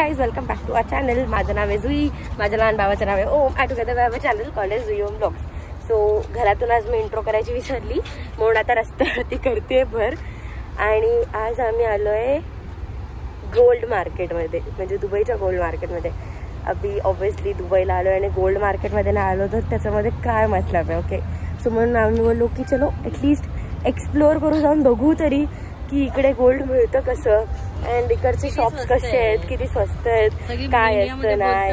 Guys welcome back to our channel. माझं नाव आहे जुई, माझ्या लहान भावाचं नाव आहे Om. At together we have a channel called as Jui Om blogs. So घरातून आज मी इंट्रो करायची विसरली म्हणून आता रस्त्यावरती करते भर. आणि आज आम्ही आलो आहे गोल्ड मार्केटमध्ये, म्हणजे दुबईच्या गोल्ड मार्केटमध्ये. अभी ऑब्विसली दुबईला आलो आणि गोल्ड मार्केटमध्ये नाही आलो तर त्याच्यामध्ये काय मतलब आहे. ओके, सो म्हणून आम्ही बोललो की चलो ॲटलिस्ट एक्सप्लोअर करू, जाऊन बघू तरी की इकडे गोल्ड मिळतं कसं अँड इकडचे शॉप्स कसे आहेत, किती स्वस्त आहेत, काय असतं. नाही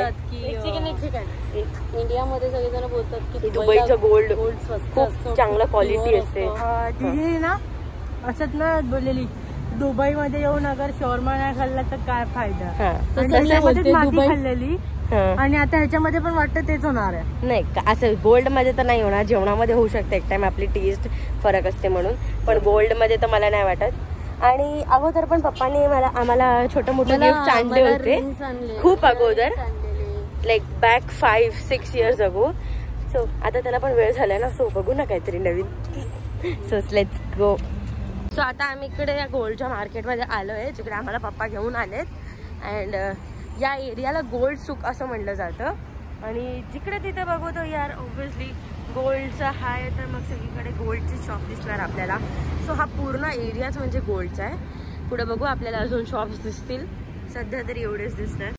इंडियामध्ये सगळेजण बोलतात की दुबईचं गोल्ड खूप चांगलं क्वालिटी असते. दिदी ना असंच ना बोललेली, दुबईमध्ये येऊन अगर शॉर्मा नाही खाल्ला तर काय फायदा. माती खाल्लेली आणि आता ह्याच्यामध्ये पण वाटतं तेच होणार आहे. नाही असं गोल्ड मध्ये तर नाही होणार, जेवणामध्ये होऊ शकतं एक टाइम, आपली टेस्ट फरक असते म्हणून. पण गोल्ड मध्ये तर मला नाही वाटत. आणि अगोदर पण पप्पांनी आम्हाला छोटे मोठे गिफ्ट आणले होते खूप अगोदर, लाईक बॅक 5-6 years अगो. सो आता त्याला पण वेळ झालाय ना, सो बघू ना काहीतरी नवीन. So let's go. सो आता आम्ही इकडे या गोल्डच्या मार्केटमध्ये आलो आहे, जिकडे आम्हाला पप्पा घेऊन आलेत. अँड या एरियाला गोल्ड सुक असं म्हणलं जातं. आणि जिकडे तिथे बघू तो यार ऑब्व्हियसली गोल्डचा आहे, तर मग सगळीकडे गोल्डचे शॉप दिसणार आपल्याला. सो हा पूर्ण एरियाच म्हणजे गोल्डचा आहे. पुढे बघू आपल्याला अजून शॉप्स दिसतील, सध्या तरी एवढेच दिसतात.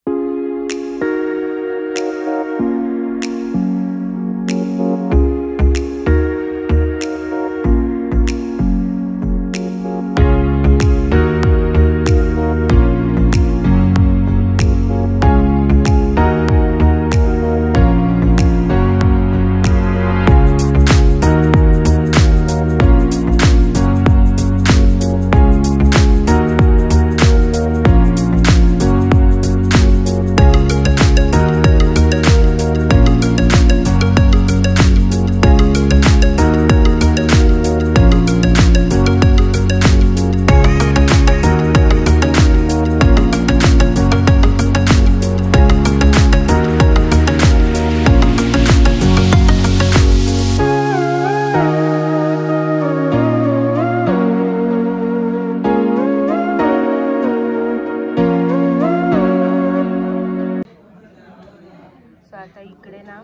आता इकडे ना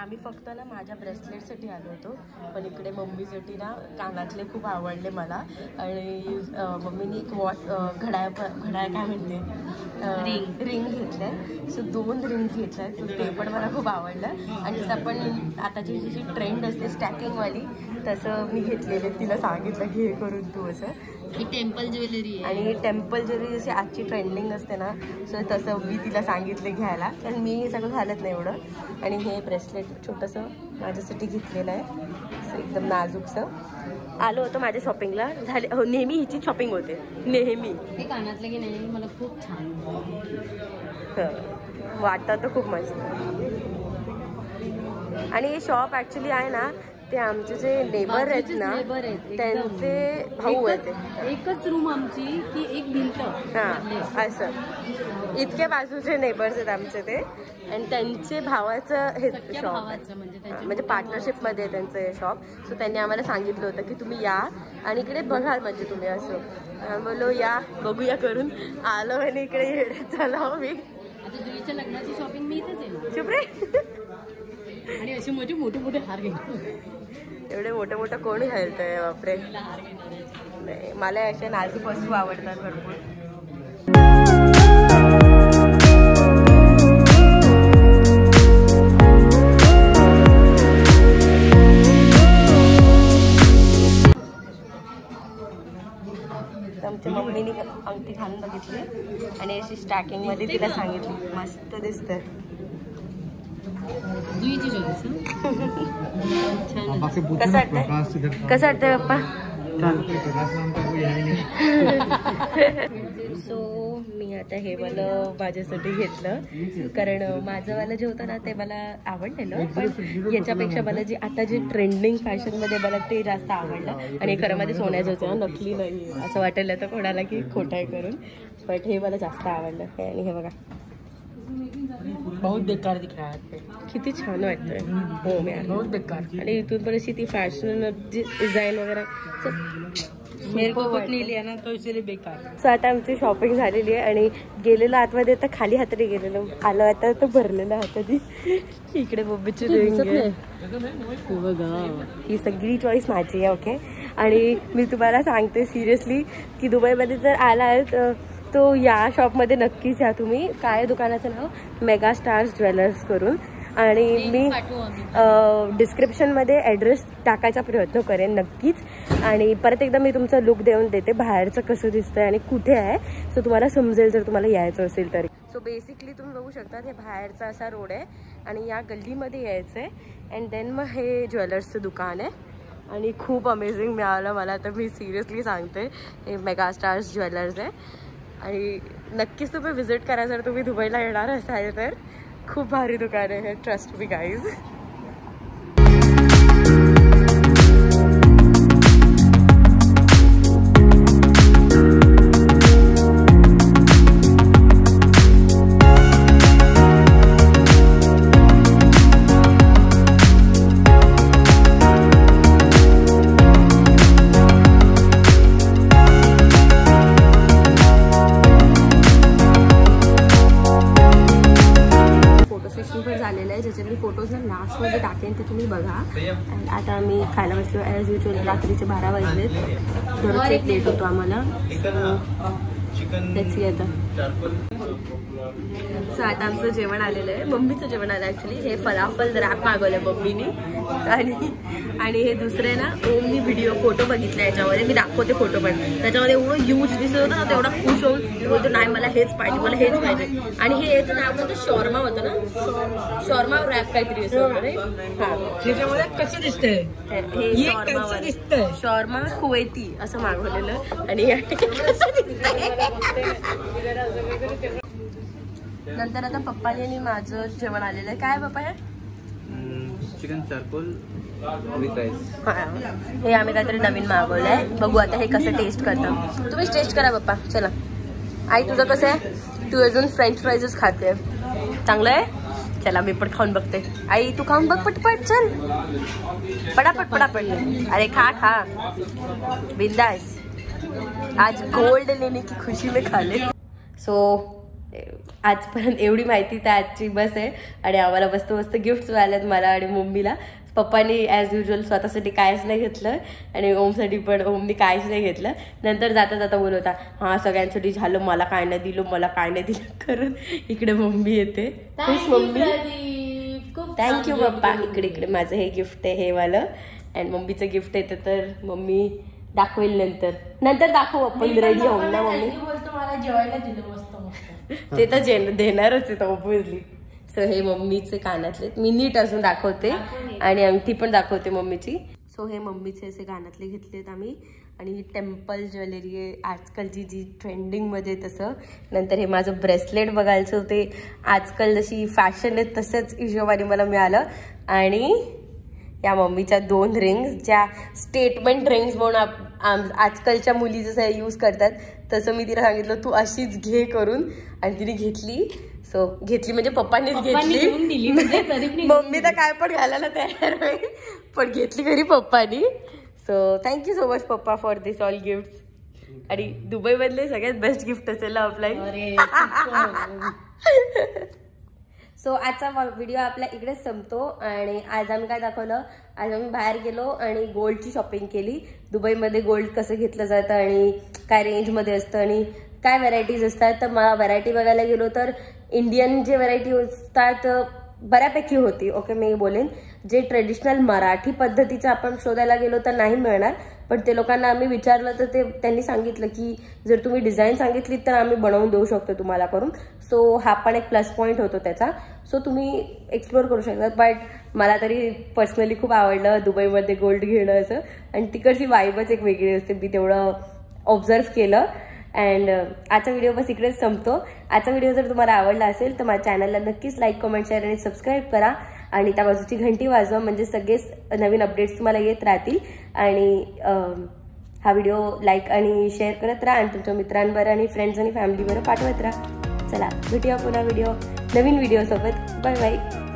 आम्ही फक्त ना माझ्या ब्रेसलेटसाठी आलो होतो, पण इकडे मम्मीसाठी ना कानातले खूप आवडले मला. आणि मम्मीने एक घड्याळ काय म्हणते रिंग घेतलं आहे. सो 2 रिंग्स घेतल्या आहेत, ते पण मला खूप आवडलं. आणि जसं आपण आताची जशी ट्रेंड असते स्टॅकिंगवाली, तसं मी घेतलेले. तिला सांगितलं की हे करून तू असं. ही टेम्पल ज्वेलरी आहे आणि टेम्पल ज्वेलरी जशी आजची ट्रेंडिंग असते ना, सो तसं मी तिला सांगितलं घ्यायला, कारण मी हे सगळं घालत नाही एवढं. आणि हे ब्रेसलेट छोटंसं माझ्यासाठी घेतलेलं आहे, सो एकदम नाजूकसं. आलो होतो माझ्या शॉपिंगला, झाले हो. नेहमी हिची शॉपिंग होते नेहमी. हे कानातलं की नाही मला खूप छान वाटतं, तर खूप मस्त. आणि हे शॉप ॲक्च्युली आहे ना, ते आमचे जे नेबर आहेत ना, त्यांचे भाऊ आहेत. एकच रूम आमची की एक भिंत. हां असं इतके बाजूचे नेबर्स आहेत आमचे ते. आणि त्यांचे भावाचं हे शॉप म्हणजे पार्टनरशिपमध्ये त्यांचं हे शॉप. सो त्यांनी आम्हाला सांगितलं होतं की तुम्ही या आणि इकडे बघाल, म्हणजे तुम्ही असं. बोलो या बघूया करून आलो आणि इकडे येण्यात झाला. मी आता जुईच्या लग्नाची शॉपिंग मी इथेच आहे. चुप रे. आणि असे मोठे मोठे हार घेतो. एवढे मोठं कोण घालतंय बापरे. नाही, मला अशा नाजूक वस्तू आवडतात भरपूर. आमच्या मम्मीने अंगठी घालून बघितली आणि अशी स्टॅकिंग मध्ये तिला सांगितली, मस्त दिसतंय. कसं वाटतंय पप्पा? सो मी आता हे मला माझ्यासाठी घेतलं, कारण माझं वाला जे होतं ना ते मला आवडलेलं, पण याच्यापेक्षा मला जे आता जे ट्रेंडिंग फॅशनमध्ये मला ते जास्त आवडलं. आणि खरं मध्ये सोन्याचं होतं, नकली नाही असं वाटलं तर कोणाला की खोटं आहे करून, बट हे मला जास्त आवडलं. आणि हे बघा बहुत बेकार दिख रहा है. किती छान वाटतंय. हो यार, बहुत बेकार. आणि इथून पण अशी ती फॅशन डिझाईन वगैरे मेरे को कुछ नहीं लिया ना तो इसलिए बेकार. सो आता आमची शॉपिंग झालेली आहे आणि गेलेलो आतमध्ये तर खाली हाताने गेलेलो, आलो आता तर भरलेलं हाताने. इकडे बॉबीची रिंग आहे बघा, ही सगळी चॉईस माझी आहे. ओके, आणि मी तुम्हाला सांगते सिरियसली की दुबईमध्ये जर आला आहे तो या शॉपमध्ये नक्कीच या तुम्ही. काय दुकानाचं नाव? मेगा स्टार्स ज्वेलर्स करून. आणि मी डिस्क्रिप्शनमध्ये ॲड्रेस टाकायचा प्रयत्न करेन नक्कीच. आणि परत एकदा मी तुमचा लुक देऊन देते बाहेरचं कसं दिसतंय आणि कुठे आहे, सो तुम्हाला समजेल जर तुम्हाला यायचं असेल तरी. सो बेसिकली तुम्ही बघू शकता हे बाहेरचा असा रोड आहे आणि या गल्लीमध्ये यायचं आहे. अँड देन मग हे ज्वेलर्सचं दुकान आहे आणि खूप अमेझिंग मिळालं मला, तर मी सिरियसली सांगते. हे मेगा स्टार्स ज्वेलर्स आहे आणि नक्कीच तुम्ही व्हिजिट करा जर तुम्ही दुबईला येणार असाल तर. खूप भारी दुकान आहे, ट्रस्ट मी गाईज. फोटोज ना लास्टमध्ये टाकेन ते तुम्ही बघा. अँड आता आम्ही खायला बसलो ॲज युजल. रात्रीचे 12 वाजलेत. दररोज एक लेट होतो आम्हाला. त्याची आता सो आता आमचं जेवण आलेलं आहे. मम्मीचं जेवण आलं ॲक्च्युली. हे फलाफल रॅप मागवलं आहे मम्मीनी. आणि हे दुसरे ना ओमनी व्हिडिओ फोटो बघितला याच्यामध्ये. मी दाखवते फोटो पण. त्याच्यामध्ये एवढं ह्यूज दिसत होतं ना, तेवढा खुश होऊन बोलतो नाही मला हेच पाहिजे, मला हेच पाहिजे. आणि हे याचं नाव होतं शॉर्मा होतं ना, शॉर्मा रॅप काहीतरी असं होतं रे. हां, त्याच्यामध्ये कसं दिसतंय हे शॉर्मा कुवेती असं मागवलेलं. आणि नंतर आता पप्पाने आणि माझं जेवण आलेलं आहे. काय पप्पा आहे? Chicken charcoal with rice. हे आम्ही काहीतरी नवीन मागवलं आहे. बघू आता हे कसं टेस्ट करतं. तुम्हीच टेस्ट करा पप्पा. चला आई तुझं कसं आहे? तू अजून फ्रेंच फ्राईजच खाते. चांगलं आहे? चला मी पण खाऊन बघते. आई तू खाऊन बघ पटपट. चल पटापट पटापट. अरे खा खा बिंदास. आज गोल्ड लेने की खुशी में खा ले. सो आजपर्यंत एवढी माहिती तर आजची बस आहे. आणि आम्हाला मस्त मस्त गिफ्ट्स मिळालेत मला आणि मम्मीला. पप्पानी ॲज युजल स्वतःसाठी काहीच नाही घेतलं आणि ओमसाठी पण ओमनी काहीच नाही घेतलं. नंतर जाता जाता बोलवता हां सगळ्यांसाठी झालं, मला काय नाही दिलं, मला काय नाही दिलं करून इकडे मम्मी येते. खुश मम्मी. थँक्यू पप्पा. इकडे इकडे माझं हे गिफ्ट आहे हे वालं. अँड मम्मीचं गिफ्ट येतं तर मम्मी दाखवेल नंतर दाखवू आपण रेडी होऊन ना मम्मी. मला जेवायला दिलं मस्त मस्त. ते तर देणारच आहे ऑब्व्हियसली. सो हे मम्मीचे कानातले मी नीट असून दाखवते आणि अंगठी पण दाखवते मम्मीची. सो हे मम्मीचे असे कानातले घेतलेत आम्ही. आणि ही टेम्पल ज्वेलरी आहे आजकालची जी ट्रेंडिंगमध्ये तसं. नंतर हे माझं ब्रेसलेट बघायचं होते. आजकाल जशी फॅशन आहे तसंच हिशोबाने मला मिळालं. आणि या मम्मीच्या 2 रिंग्स ज्या स्टेटमेंट रिंग्स म्हणून आजकालच्या मुली जसं यूज करतात तसं मी तिला सांगितलं तू अशीच घे करून. आणि तिने घेतली. सो घेतली म्हणजे पप्पांनीच घेतली. मम्मी तर काय पण घालायला तयार होईल पण घेतली घरी पप्पानी. सो थँक्यू सो मच पप्पा फॉर दिस ऑल गिफ्ट्स. आणि दुबईमधले सगळ्यात बेस्ट गिफ्ट असेल ऑफलाईन. सो आजचा व्हिडिओ आपल्या इकडेच संपतो. आणि आज आम्ही काय दाखवलं, आज आम्ही बाहेर गेलो आणि गोल्डची शॉपिंग केली. दुबईमध्ये गोल्ड कसं घेतलं जातं आणि काय रेंजमध्ये असतं आणि काय व्हरायटीज असतात. तर मला व्हरायटी बघायला गेलो तर इंडियन जे व्हरायटी असतात बऱ्यापैकी होती. ओके मी बोलेन जे ट्रेडिशनल मराठी पद्धतीचं आपण शोधायला गेलो तर नाही मिळणार. पण ते लोकांना आम्ही विचारलं तर त्यांनी सांगितलं की जर तुम्ही डिझाईन सांगितली तर आम्ही बनवून देऊ शकतो तुम्हाला करून. सो हा पण एक प्लस पॉईंट होतो त्याचा. सो तुम्ही एक्सप्लोर करू शकता. बट मला तरी पर्सनली खूप आवडलं दुबईमध्ये गोल्ड घेणं असं. आणि तिकडची वाईबच एक वेगळी असते. मी तेवढं ऑब्झर्व केलं. अँड आजचा व्हिडिओ बस इकडेच संपतो. आजचा व्हिडिओ जर तुम्हाला आवडला असेल तर माझ्या चॅनलला नक्कीच लाईक कमेंट शेअर आणि सबस्क्राईब करा. आणि त्या बाजूची घंटी वाजवा म्हणजे सगळेच नवीन अपडेट्स तुम्हाला येत राहतील. आणि हा व्हिडिओ लाईक आणि शेअर करत राहा आणि तुमच्या मित्रांबरोबर आणि फ्रेंड्स आणि फॅमिलीबरोबर पाठवत राहा. चला भेटूया पुन्हा नवीन व्हिडिओ सोबत. Bye bye.